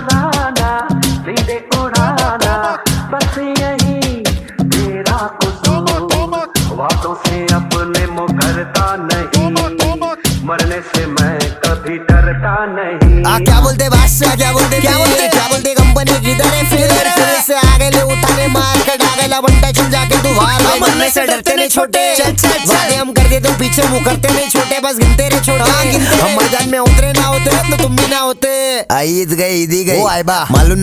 चुराना, सीधे उड़ाना, बस यही तेरा कसूर। बातों से अपने मुकरता नहीं, मरने से मैं कभी डरता नहीं। क्या बोलते बादशाह, क्या बोलते कंपनी किधर है फिर से आगे ले उठाने मार कर डागला बंटा चुन जाके तू बाहर मरने से डरते नहीं छोटे। वादे हम कर दे तो पीछे मुँह करते नहीं छोटे, बस गिनते रहे छोटे। हम मैदान में उतरे ना होते तो तुम भी ना होते। आई गई मालूम